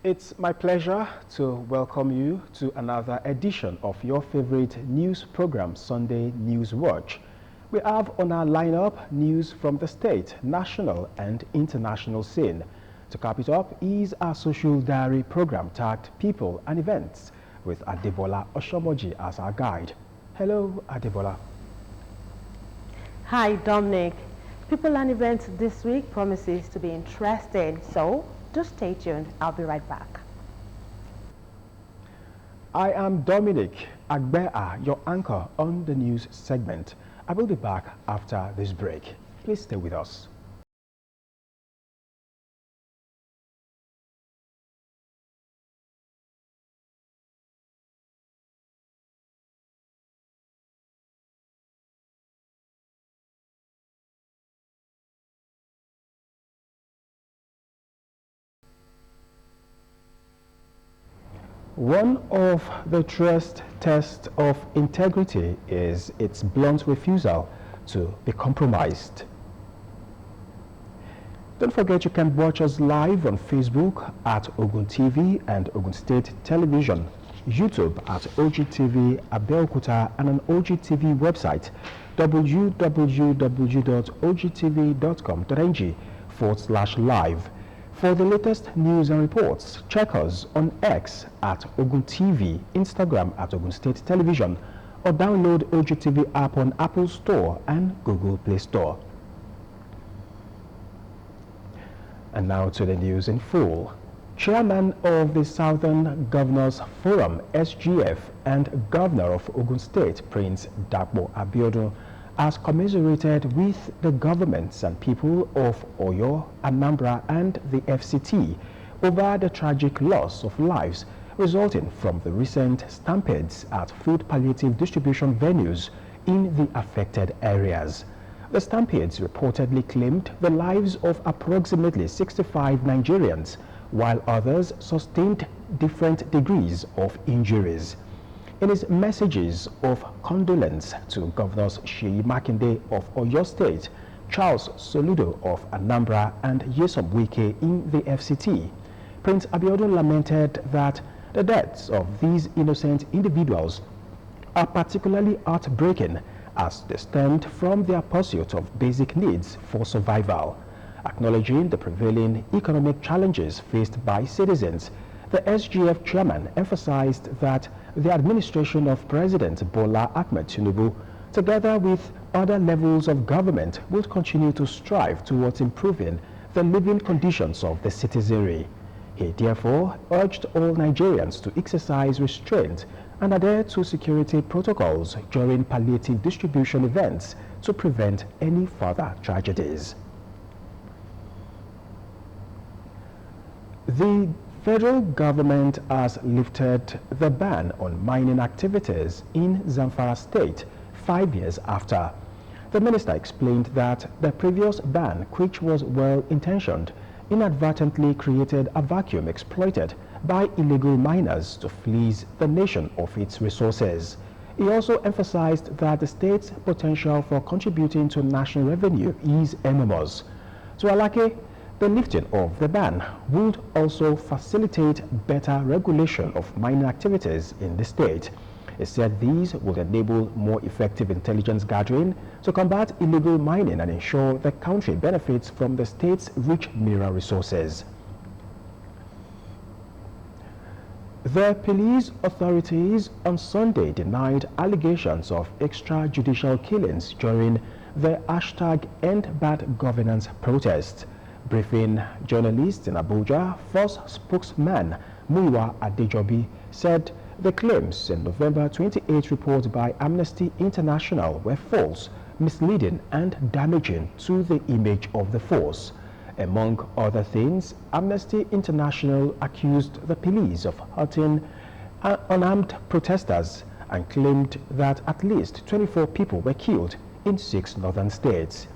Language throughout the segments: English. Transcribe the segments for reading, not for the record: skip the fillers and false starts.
It's my pleasure to welcome you to another edition of your favorite news program, Sunday News Watch. We have on our lineup news from the state, national and international scene. To cap it up is our social diary program tagged People and Events with Adebola Oshomoji as our guide. Hello, Adebola. Hi, Dominic. People and Events this week promises to be interesting, so just stay tuned. I'll be right back. I am Dominic Agbea, your anchor on the news segment. I will be back after this break. Please stay with us. One of the truest tests of integrity is its blunt refusal to be compromised. Don't forget you can watch us live on Facebook at OGTV and Ogun State Television, YouTube at OGTV Abeokuta, and on OGTV website www.ogtv.com.ng/live. For the latest news and reports, check us on X at Ogun TV, Instagram at Ogun State Television, or download OGTV app on Apple Store and Google Play Store. And now to the news in full. Chairman of the Southern Governors Forum, SGF, and Governor of Ogun State, Prince Dapo Abiodun, has commiserated with the governments and people of Oyo, Anambra, and the FCT over the tragic loss of lives resulting from the recent stampedes at food palliative distribution venues in the affected areas. The stampedes reportedly claimed the lives of approximately 65 Nigerians, while others sustained different degrees of injuries. In his messages of condolence to Governors Seyi Makinde of Oyo State, Charles Soludo of Anambra, and Nyesom Wike in the FCT, Prince Abiodun lamented that the deaths of these innocent individuals are particularly heartbreaking as they stemmed from their pursuit of basic needs for survival. Acknowledging the prevailing economic challenges faced by citizens, the SGF chairman emphasized that the administration of President Bola Ahmed Tinubu, together with other levels of government, will continue to strive towards improving the living conditions of the citizenry. He therefore urged all Nigerians to exercise restraint and adhere to security protocols during palliative distribution events to prevent any further tragedies. The federal government has lifted the ban on mining activities in Zamfara State 5 years after. The minister explained that the previous ban, which was well-intentioned, inadvertently created a vacuum exploited by illegal miners to fleece the nation of its resources. He also emphasized that the state's potential for contributing to national revenue is enormous. To Alake, the lifting of the ban would also facilitate better regulation of mining activities in the state. He said these would enable more effective intelligence gathering to combat illegal mining and ensure the country benefits from the state's rich mineral resources. The police authorities on Sunday denied allegations of extrajudicial killings during the #EndBadGovernance protest. Briefing journalists in Abuja, first spokesman Muyiwa Adejobi said the claims in November 28 report by Amnesty International were false, misleading, and damaging to the image of the force. Among other things, Amnesty International accused the police of hurting unarmed protesters and claimed that at least 24 people were killed in 6 northern states.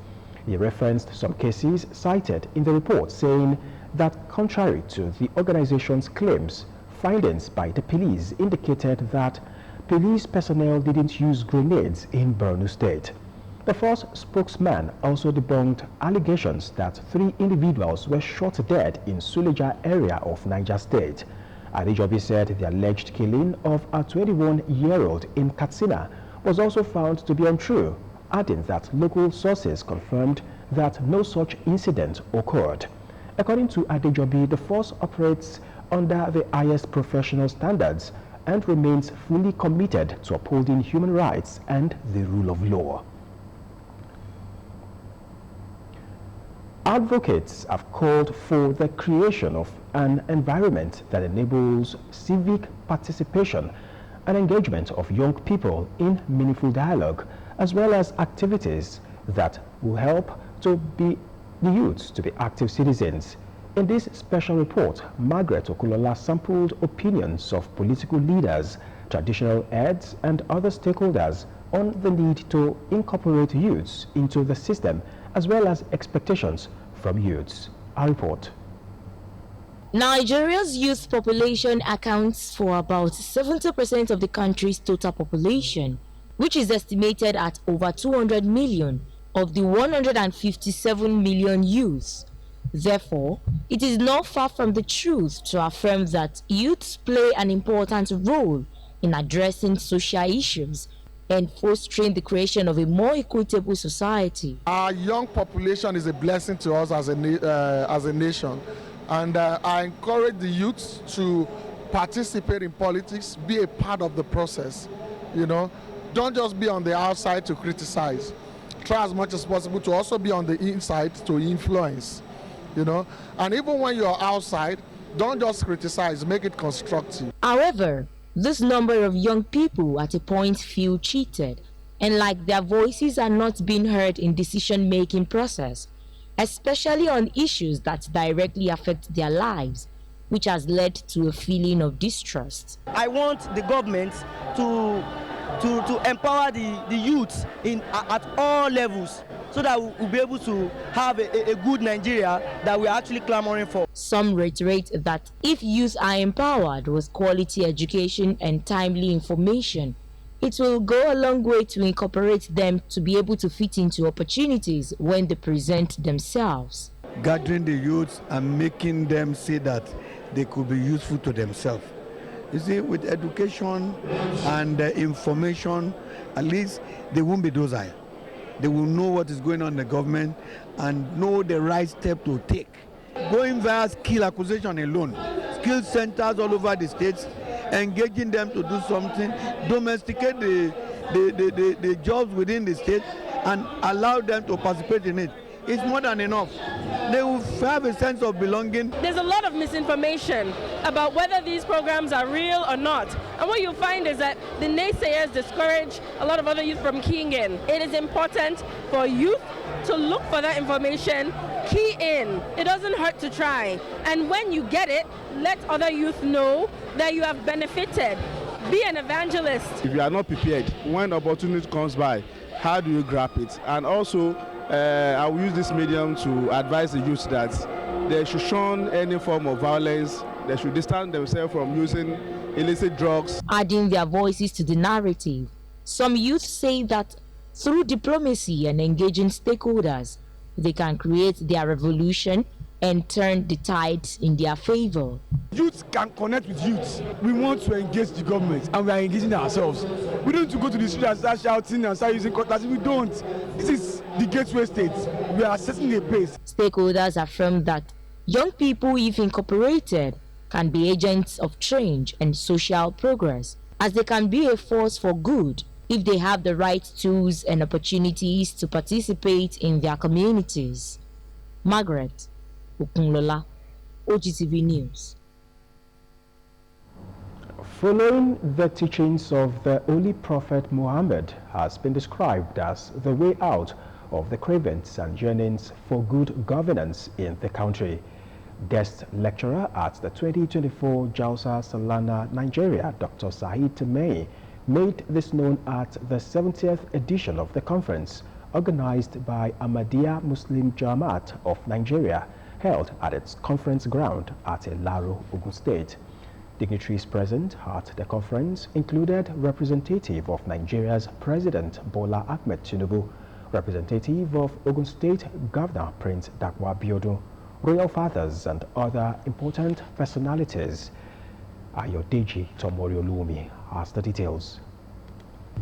He referenced some cases cited in the report, saying that contrary to the organization's claims, findings by the police indicated that police personnel didn't use grenades in Borno State. The first spokesman also debunked allegations that 3 individuals were shot dead in Suleja area of Niger State. Adejobi said the alleged killing of a 21-year-old in Katsina was also found to be untrue, adding that local sources confirmed that no such incident occurred. According to Adejobi, the force operates under the highest professional standards and remains fully committed to upholding human rights and the rule of law. Advocates have called for the creation of an environment that enables civic participation and engagement of young people in meaningful dialogue, as well as activities that will help the youths to be active citizens. In this special report, Margaret Okulola sampled opinions of political leaders, traditional heads, and other stakeholders on the need to incorporate youths into the system, as well as expectations from youths. Our report. Nigeria's youth population accounts for about 70% of the country's total population, which is estimated at over 200 million of the 157 million youths. Therefore, it is not far from the truth to affirm that youths play an important role in addressing social issues and fostering the creation of a more equitable society. Our young population is a blessing to us as a nation, and I encourage the youth to participate in politics, be a part of the process. You know, don't just be on the outside to criticize. Try as much as possible to also be on the inside to influence. You know, and even when you're outside, don't just criticize, make it constructive. However, this number of young people at a point feel cheated and like their voices are not being heard in decision-making process, especially on issues that directly affect their lives, which has led to a feeling of distrust. I want the government to empower the youth at all levels, so that we'll be able to have a good Nigeria that we're actually clamoring for. Some reiterate that if youth are empowered with quality education and timely information, it will go a long way to incorporate them to be able to fit into opportunities when they present themselves. Gathering the youth and making them see that they could be useful to themselves. You see, with education and information, at least they won't be docile. They will know what is going on in the government and know the right step to take. Going via skill acquisition alone, skill centers all over the states, engaging them to do something, domesticate the jobs within the state and allow them to participate in it. It's more than enough. They will have a sense of belonging. There's a lot of misinformation about whether these programs are real or not. And what you find is that the naysayers discourage a lot of other youth from keying in. It is important for youth to look for that information, key in. It doesn't hurt to try. And when you get it, let other youth know that you have benefited. Be an evangelist. If you are not prepared, when opportunity comes by, how do you grab it? And also, I will use this medium to advise the youth that they should shun any form of violence. They should distance themselves from using illicit drugs. Adding their voices to the narrative, some youth say that through diplomacy and engaging stakeholders, they can create their revolution and turn the tides in their favor. Youth can connect with youth. We want to engage the government and we are engaging ourselves. We don't need to go to the street and start shouting and start using cutlass. We don't. This is the gateway state. We are setting a pace. Stakeholders affirm that young people, if incorporated, can be agents of change and social progress, as they can be a force for good if they have the right tools and opportunities to participate in their communities. Margaret Okulola, OGTV News. Following the teachings of the Holy Prophet Muhammad has been described as the way out of the cravings and yearnings for good governance in the country. Guest lecturer at the 2024 Jalsa Salana Nigeria, Dr. Said May, made this known at the 70th edition of the conference organized by Ahmadiyya Muslim Jamaat of Nigeria, held at its conference ground at Ilaro, Ogun State. Dignitaries present at the conference included representative of Nigeria's President Bola Ahmed Tinubu, representative of Ogun State Governor Prince Dakwa Abiodun, royal fathers and other important personalities. Ayodeji Tomoriolumi has the details.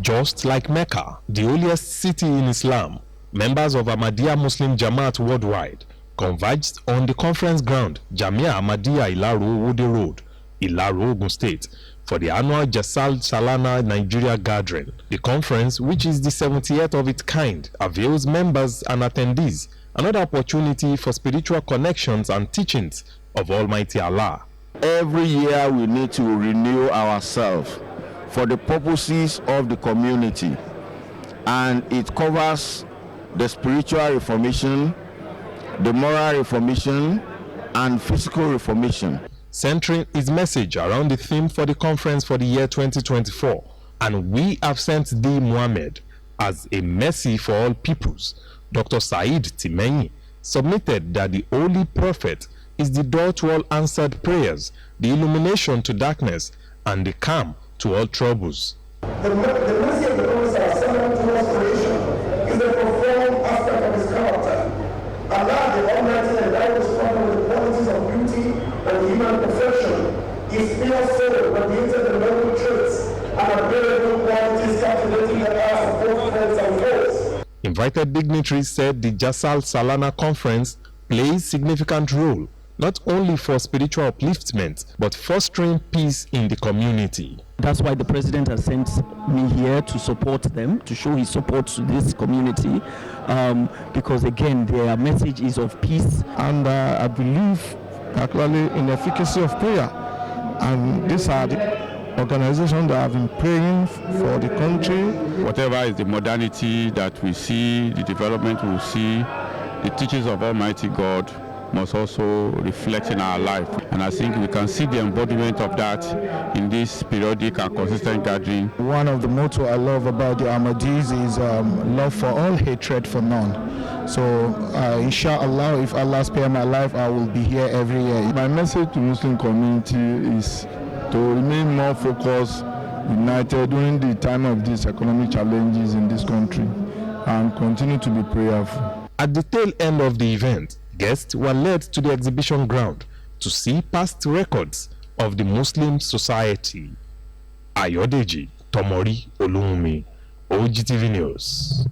Just like Mecca, the holiest city in Islam, members of Ahmadiyya Muslim Jamaat worldwide converged on the conference ground Jamia Ahmadiyya Ilaro Wode Road, Ilaro, Ogun State, for the annual Jasal Salana Nigeria gathering. The conference, which is the 70th of its kind, avails members and attendees another opportunity for spiritual connections and teachings of Almighty Allah. Every year we need to renew ourselves for the purposes of the community, and it covers the spiritual reformation, the moral reformation, and physical reformation. Centering his message around the theme for the conference for the year 2024, and we have sent thee Muhammad as a mercy for all peoples, Dr. Said Timenyi submitted that the Holy Prophet is the door to all answered prayers, the illumination to darkness, and the calm to all troubles. The mercy of the Prophet towards creation is the profound aspect of his character. Allah the Almighty endowed his Prophet with the qualities of beauty and human perfection. His pure soul radiated the noble traits and admirable qualities captivating the eyes of both friends and foes. Invited dignitaries said the Jasal Salana conference plays significant role not only for spiritual upliftment but fostering peace in the community. That's why the president has sent me here to support them, to show his support to this community, because again their message is of peace. And I believe actually in the efficacy of prayer, and these are the organizations that have been praying for the country. Whatever is the modernity that we see, the development we see, the teachings of Almighty God must also reflect in our life. And I think we can see the embodiment of that in this periodic and consistent gathering. One of the motto I love about the Ahmadis is love for all, hatred for none. So inshallah, if Allah spare my life, I will be here every year. My message to Muslim community is to remain more focused, united during the time of these economic challenges in this country, and continue to be prayerful. At the tail end of the event, guests were led to the exhibition ground to see past records of the Muslim society. Ayodeji Tomori Olumi, OGTV News.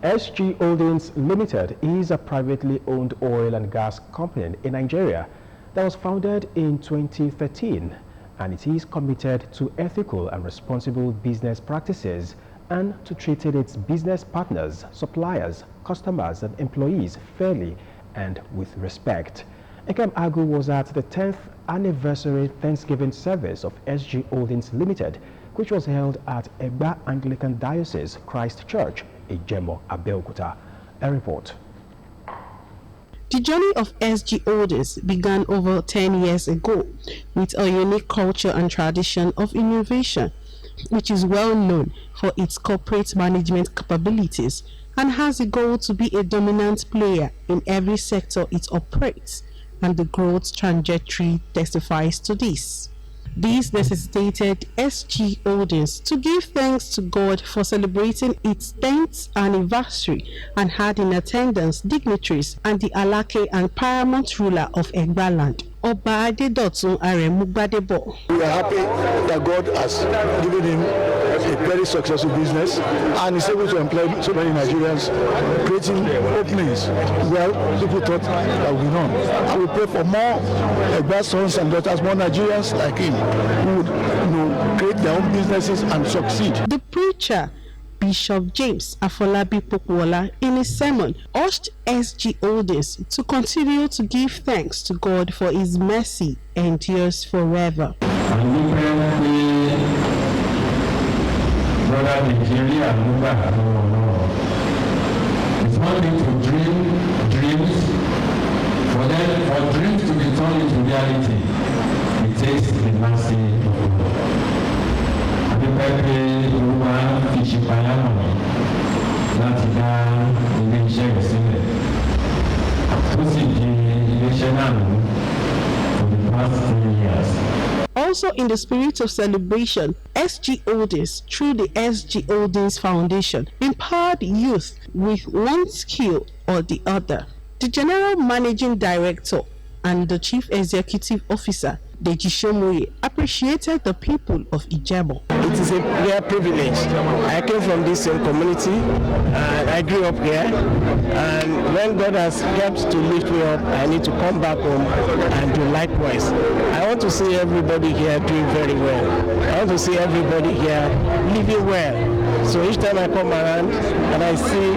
SG Holdings Limited is a privately owned oil and gas company in Nigeria that was founded in 2013, and it is committed to ethical and responsible business practices and to treating its business partners, suppliers, customers, and employees fairly and with respect. Nkem Agu was at the 10th anniversary Thanksgiving service of SG Holdings Limited, which was held at Egba Anglican Diocese Christ Church, Ijemo, Abeokuta. A report. The journey of SG Holdings began over 10 years ago with a unique culture and tradition of innovation, which is well known for its corporate management capabilities and has a goal to be a dominant player in every sector it operates, and the growth trajectory testifies to this. This necessitated SG Holdings to give thanks to God for celebrating its 10th anniversary and had in attendance dignitaries and the Alake and paramount ruler of Egba land, Oba Adedotun Aremu Gbadebo. We are happy that God has given him a very successful business and is able to employ so many Nigerians, creating openings. Well, people thought that we know. And we pray for more Egba sons and daughters, more Nigerians like him, who would create their own businesses and succeed. The preacher, Bishop James Afolabi Popwola, in his sermon, urged SG Holdings to continue to give thanks to God for his mercy endures forever. It's one thing to dream dreams, for dreams to be turned into reality, it takes the mercy of God. Adúpẹ́ Olúwa fi ṣípayá hàn mí láti dá ilé-iṣẹ́ rẹ̀ sílẹ̀, tó sì di ilé-iṣẹ́ náà mú for the past 3 years. Also, in the spirit of celebration, SG Holdings, through the SG Holdings Foundation, empowered youth with one skill or the other. The General Managing Director and the Chief Executive Officer, Deji Shomoye, appreciated the people of Ijebo. It is a rare privilege. I came from this same community and I grew up here, and when God has helped to lift me up, I need to come back home and do likewise. I want to see everybody here doing very well. I want to see everybody here living well. So each time I come around and I see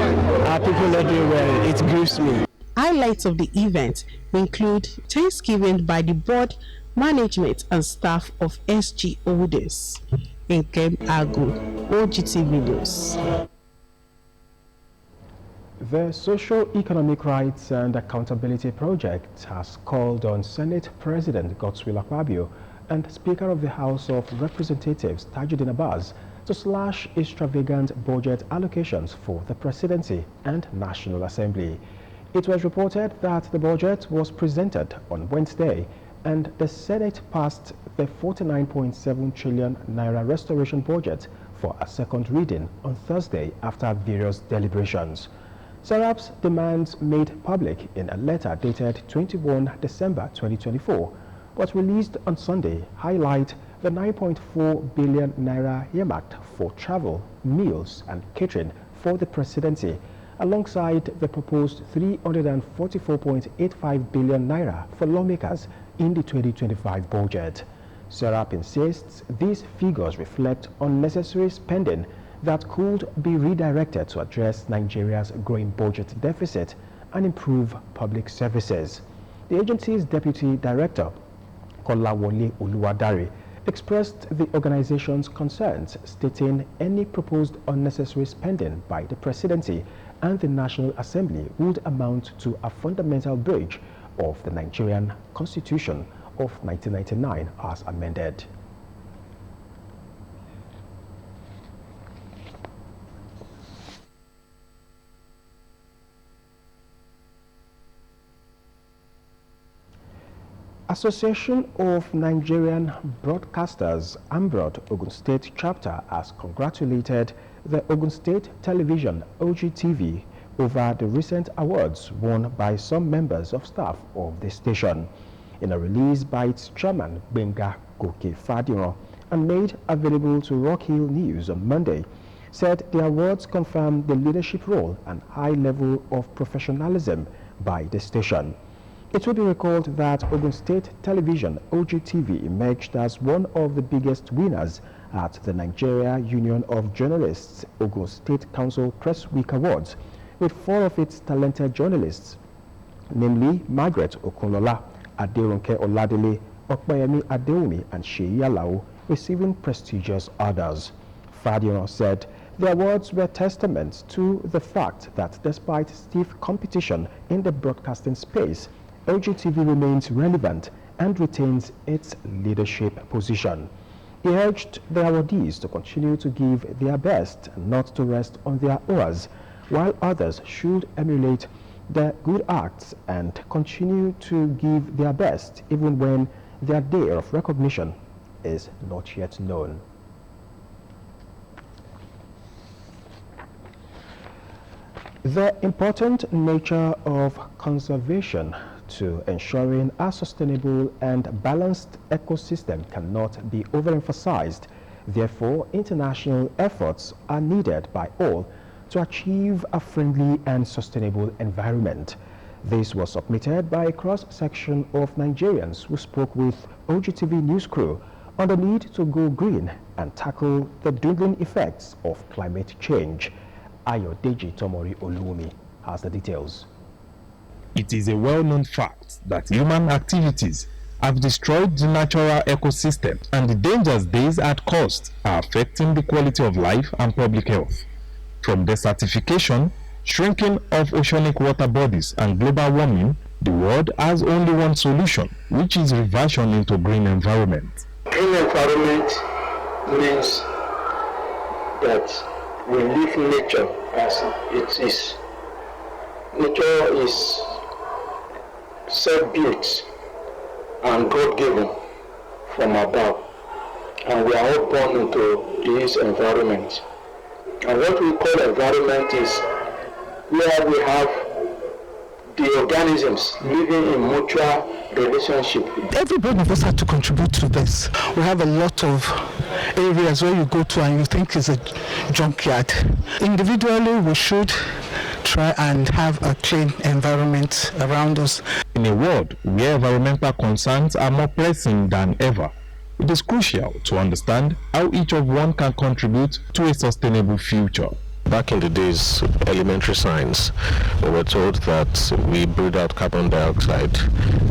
our people not doing well, it grieves me. Highlights of the event include Thanksgiving by the board, management and staff of SG Holdings. Nkem Agu, OGTV News. The Socio-Economic Rights and Accountability Project has called on Senate President Godswill Akpabio and Speaker of the House of Representatives Tajuddin Abbas to slash extravagant budget allocations for the Presidency and National Assembly. It was reported that the budget was presented on Wednesday and the Senate passed the 49.7 trillion naira restoration budget for a second reading on Thursday after various deliberations. SERAP's demands made public in a letter dated 21 December 2024, but released on Sunday, highlight the 9.4 billion naira earmarked for travel, meals and catering for the Presidency, alongside the proposed 344.85 billion naira for lawmakers in the 2025 budget. SERAP insists these figures reflect unnecessary spending that could be redirected to address Nigeria's growing budget deficit and improve public services. The agency's Deputy Director, Kolawole Oluwadare, expressed the organization's concerns, stating any proposed unnecessary spending by the Presidency and the National Assembly would amount to a fundamental breach of the Nigerian Constitution of 1999 as amended. Association of Nigerian Broadcasters, AMBROAD Ogun State Chapter has congratulated the Ogun State Television, OGTV, over the recent awards won by some members of staff of the station. In a release by its chairman, Benga Goke Fadiro, and made available to Rock Hill News on Monday, said the awards confirm the leadership role and high level of professionalism by the station. It will be recalled that Ogun State Television, OGTV, emerged as one of the biggest winners at the Nigeria Union of Journalists Ogun State Council Press Week Awards, with 4 of its talented journalists, namely Margaret Okunlola, Aderonke Oladele, Okpayemi Adeomi, and Sheyi Alao, receiving prestigious honors. Fadion said the awards were testament to the fact that despite stiff competition in the broadcasting space, OGTV remains relevant and retains its leadership position. He urged the awardees to continue to give their best and not to rest on their oars, while others should emulate their good acts and continue to give their best even when their day of recognition is not yet known. The important nature of conservation to ensuring a sustainable and balanced ecosystem cannot be overemphasized. Therefore, international efforts are needed by all to achieve a friendly and sustainable environment. This was submitted by a cross-section of Nigerians who spoke with OGTV News Crew on the need to go green and tackle the dwindling effects of climate change. Ayodeji Tomori Olumi has the details. It is a well-known fact that human activities have destroyed the natural ecosystem, and the dangers these had caused are affecting the quality of life and public health. From desertification, shrinking of oceanic water bodies, and global warming, the world has only one solution, which is reversion into green environment. Green environment means that we leave nature as it is. Nature is self-built and God-given from above, and we are all born into this environment. And what we call environment is where we have the organisms living in mutual relationship. Everybody of us had to contribute to this. We have a lot of areas where you go to and you think it's a junkyard. Individually, we should try and have a clean environment around us. In a world where environmental concerns are more pressing than ever, it is crucial to understand how each of one can contribute to a sustainable future. Back in the days, elementary science, we were told that we breathe out carbon dioxide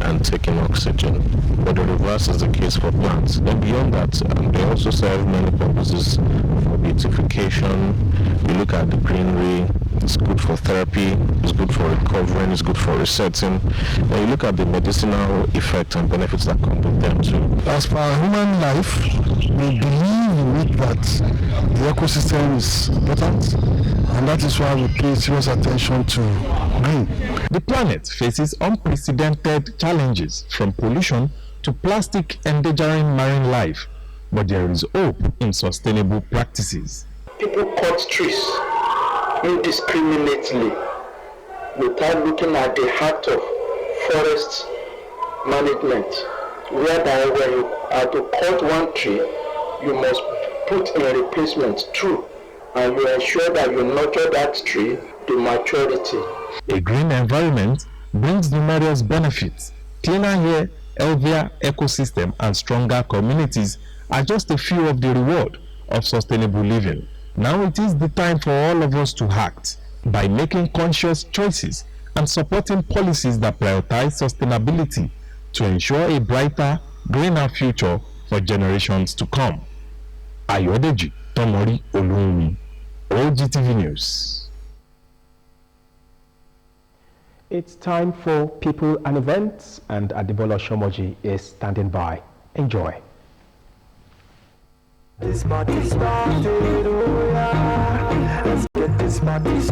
and take in oxygen. But the reverse is the case for plants. Then beyond that, they also serve many purposes for beautification. You look at the greenery, it's good for therapy, it's good for recovering, it's good for resetting. Then you look at the medicinal effect and benefits that come with them too. As per human life, we believe in it that the ecosystem is important, and that is why we pay serious attention to green. The planet faces unprecedented challenges, from pollution to plastic endangering marine life, but there is hope in sustainable practices. People cut trees indiscriminately without looking at the heart of forest management, whereby when you are to cut one tree, you must put in a replacement true, and you ensure that you nurture that tree to maturity. A green environment brings numerous benefits. Cleaner air, healthier ecosystem, and stronger communities are just a few of the reward of sustainable living. Now it is the time for all of us to act by making conscious choices and supporting policies that prioritize sustainability to ensure a brighter, greener future for generations to come. Ayodeji Tomori Olumi, OGTV News. It's time for people and events, and Adebola Shomoji is standing by. Enjoy. This party started, oh yeah. Let's get this party started.